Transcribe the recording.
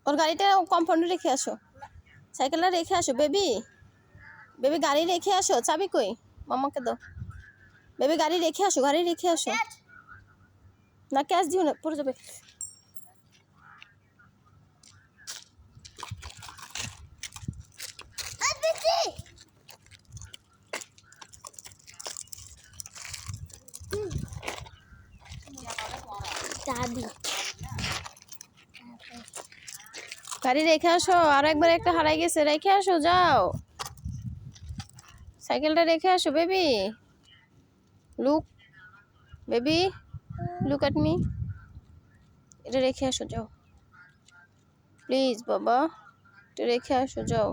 ওর গাড়িটা কম্পাউন্ডে রেখে আসো, সাইকেলটা রেখে আসো বেবি। বেবি গাড়ি রেখে আসো, চাবি কই? মামাকে দাও। বেবি গাড়ি রেখে আসো, গাড়ি রেখে আসো। না ক্যাশ দিও না, পড়ে যাবে। গাড়ি রেখে আসো, আর একবার একটা হারাই গেছে, রেখে আসো, যাও। সাইকেলটা রেখে আসো baby. Look baby, look at me. এটা রেখে আসো, যাও প্লিজ বাবা, এটা রেখে আসো, যাও।